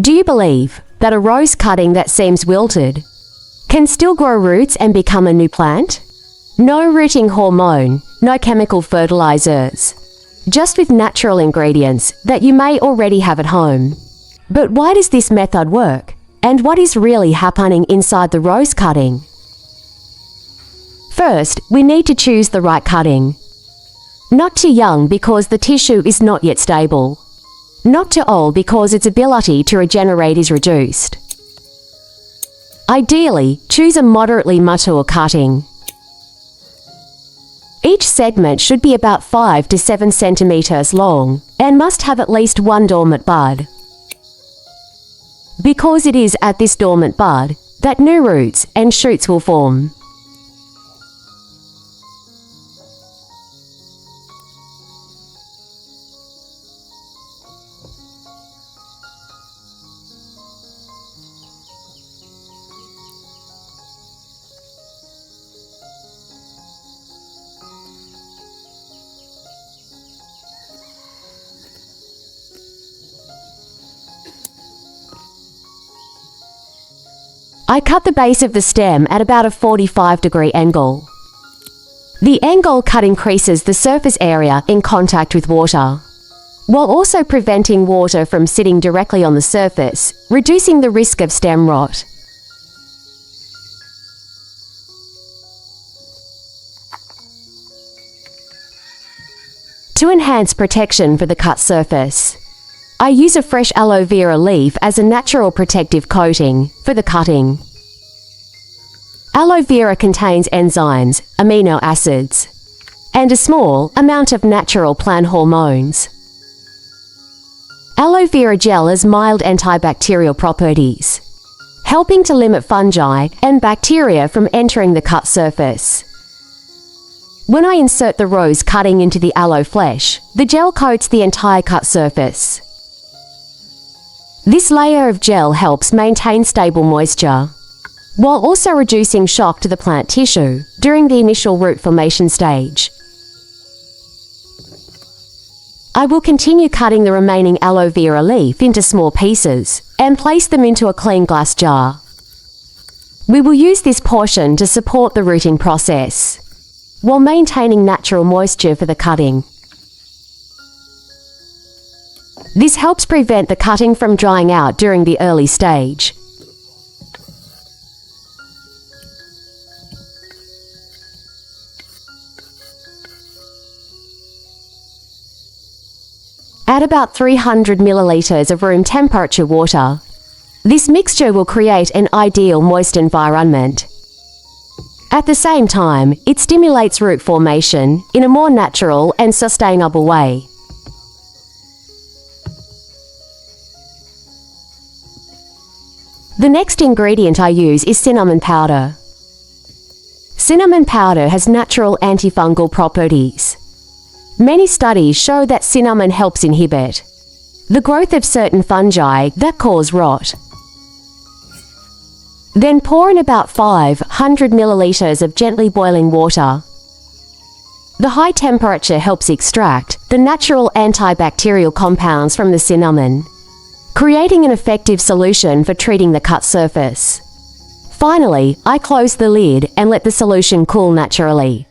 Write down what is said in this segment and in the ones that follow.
Do you believe that a rose cutting that seems wilted can still grow roots and become a new plant? No rooting hormone, no chemical fertilizers, just with natural ingredients that you may already have at home. But why does this method work? And what is really happening inside the rose cutting? First, we need to choose the right cutting. Not too young because the tissue is not yet stable. Not too old because its ability to regenerate is reduced. Ideally, choose a moderately mature cutting. Each segment should be about 5 to 7 centimeters long and must have at least one dormant bud. Because it is at this dormant bud that new roots and shoots will form. I cut the base of the stem at about a 45-degree angle. The angle cut increases the surface area in contact with water, while also preventing water from sitting directly on the surface, reducing the risk of stem rot. To enhance protection for the cut surface, I use a fresh aloe vera leaf as a natural protective coating for the cutting. Aloe vera contains enzymes, amino acids, and a small amount of natural plant hormones. Aloe vera gel has mild antibacterial properties, helping to limit fungi and bacteria from entering the cut surface. When I insert the rose cutting into the aloe flesh, the gel coats the entire cut surface. This layer of gel helps maintain stable moisture, while also reducing shock to the plant tissue during the initial root formation stage. I will continue cutting the remaining aloe vera leaf into small pieces and place them into a clean glass jar. We will use this portion to support the rooting process, while maintaining natural moisture for the cutting. This helps prevent the cutting from drying out during the early stage. Add about 300 milliliters of room temperature water. This mixture will create an ideal moist environment. At the same time, it stimulates root formation in a more natural and sustainable way. The next ingredient I use is cinnamon powder. Cinnamon powder has natural antifungal properties. Many studies show that cinnamon helps inhibit the growth of certain fungi that cause rot. Then pour in about 500 milliliters of gently boiling water. The high temperature helps extract the natural antibacterial compounds from the cinnamon, creating an effective solution for treating the cut surface. Finally, I close the lid and let the solution cool naturally.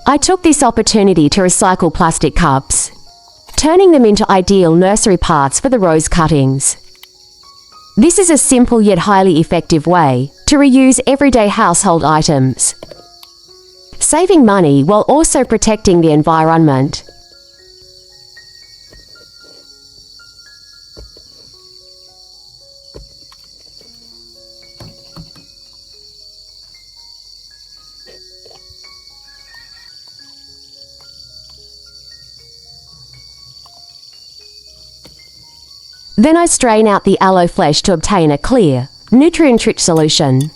I took this opportunity to recycle plastic cups, turning them into ideal nursery pots for the rose cuttings. This is a simple yet highly effective way to reuse everyday household items, saving money while also protecting the environment. Then I strain out the aloe flesh to obtain a clear, nutrient-rich solution.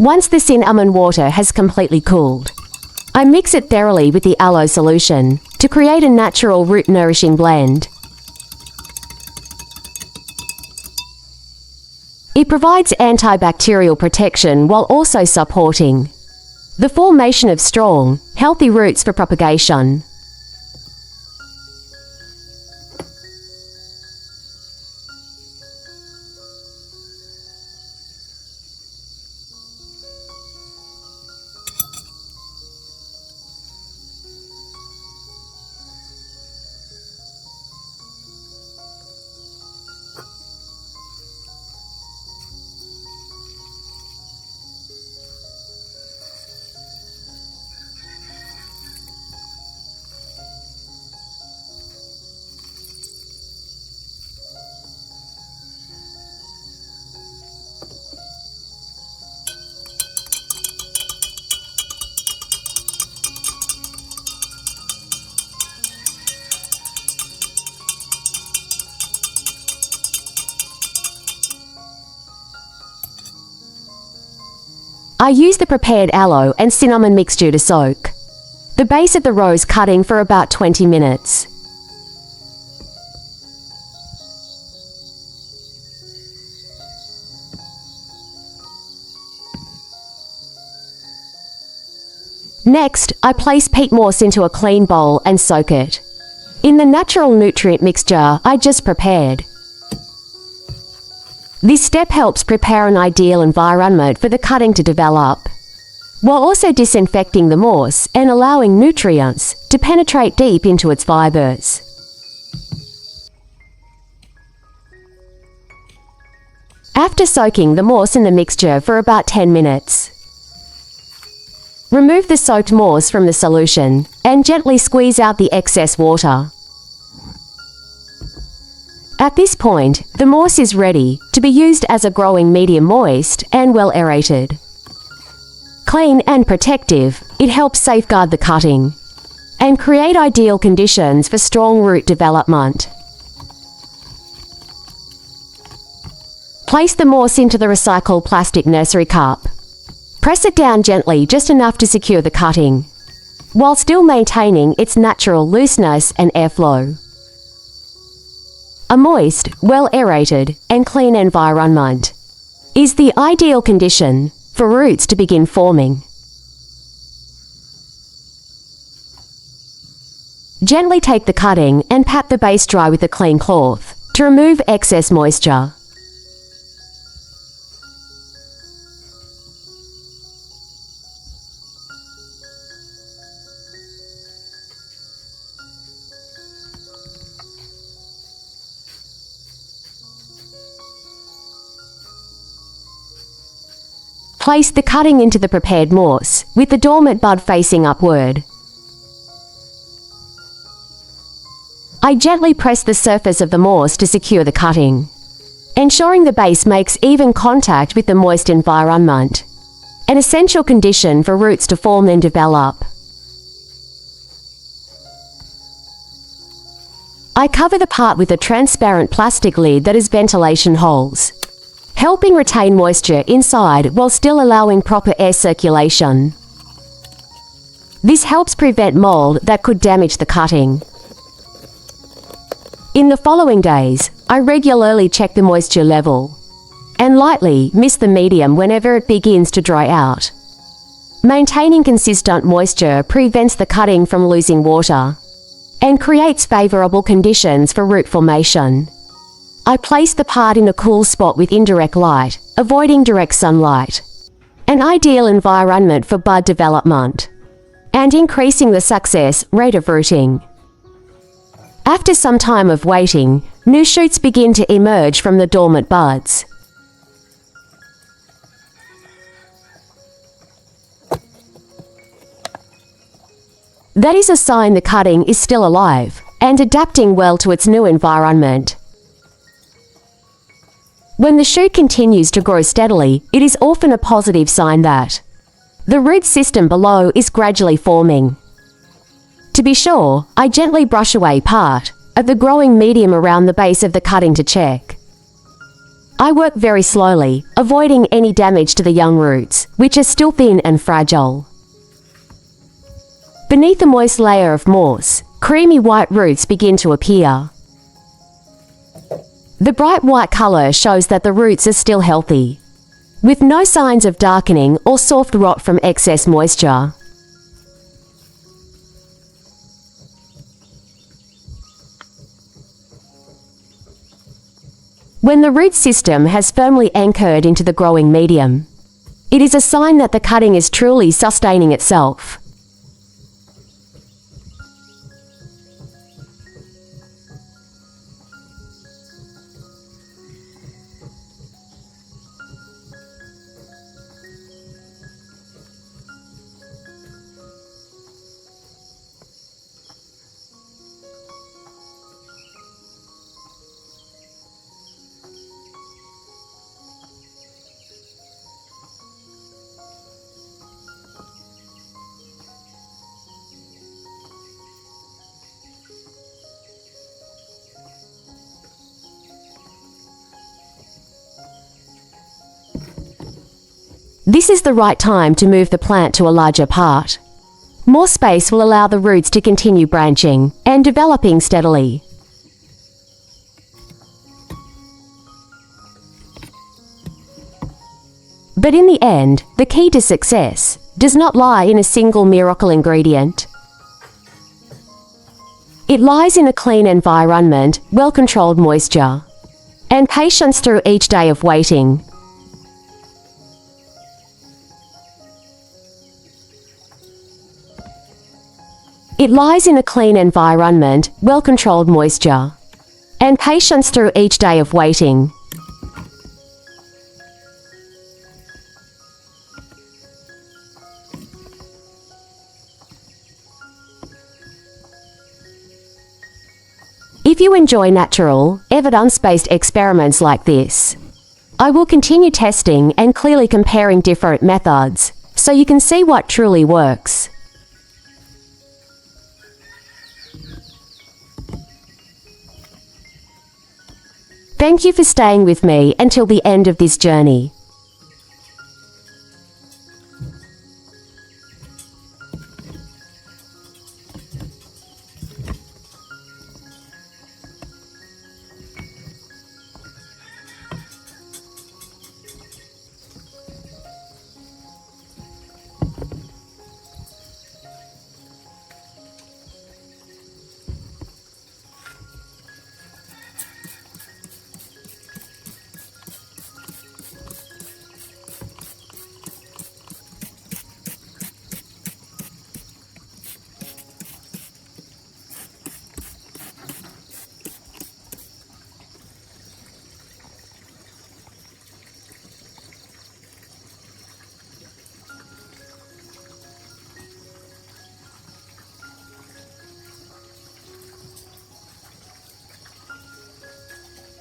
Once the cinnamon water has completely cooled, I mix it thoroughly with the aloe solution to create a natural root-nourishing blend. It provides antibacterial protection while also supporting the formation of strong, healthy roots for propagation. I use the prepared aloe and cinnamon mixture to soak the base of the rose cutting for about 20 minutes. Next, I place peat moss into a clean bowl and soak it in the natural nutrient mixture I just prepared. This step helps prepare an ideal environment for the cutting to develop, while also disinfecting the moss and allowing nutrients to penetrate deep into its fibers. After soaking the moss in the mixture for about 10 minutes, remove the soaked moss from the solution and gently squeeze out the excess water. At this point, the moss is ready to be used as a growing medium, moist and well aerated. Clean and protective, it helps safeguard the cutting and create ideal conditions for strong root development. Place the moss into the recycled plastic nursery cup. Press it down gently, just enough to secure the cutting, while still maintaining its natural looseness and airflow. A moist, well-aerated, and clean environment is the ideal condition for roots to begin forming. Gently take the cutting and pat the base dry with a clean cloth to remove excess moisture. Place the cutting into the prepared moss, with the dormant bud facing upward. I gently press the surface of the moss to secure the cutting, ensuring the base makes even contact with the moist environment, an essential condition for roots to form and develop. I cover the part with a transparent plastic lid that has ventilation holes, helping retain moisture inside while still allowing proper air circulation. This helps prevent mold that could damage the cutting. In the following days, I regularly check the moisture level and lightly mist the medium whenever it begins to dry out. Maintaining consistent moisture prevents the cutting from losing water and creates favorable conditions for root formation. I place the part in a cool spot with indirect light, avoiding direct sunlight, an ideal environment for bud development, and increasing the success rate of rooting. After some time of waiting, new shoots begin to emerge from the dormant buds. That is a sign the cutting is still alive and adapting well to its new environment. When the shoot continues to grow steadily, it is often a positive sign that the root system below is gradually forming. To be sure, I gently brush away part of the growing medium around the base of the cutting to check I work very slowly, avoiding any damage to the young roots, which are still thin and fragile. Beneath a moist layer of moss, creamy white roots begin to appear. The bright white color shows that the roots are still healthy, with no signs of darkening or soft rot from excess moisture. When the root system has firmly anchored into the growing medium, it is a sign that the cutting is truly sustaining itself. This is the right time to move the plant to a larger part. More space will allow the roots to continue branching and developing steadily. But in the end, the key to success does not lie in a single miracle ingredient. It lies in a clean environment, well-controlled moisture, and patience through each day of waiting. It lies in a clean environment, well-controlled moisture, and patience through each day of waiting. If you enjoy natural, evidence-based experiments like this, I will continue testing and clearly comparing different methods, so you can see what truly works. Thank you for staying with me until the end of this journey.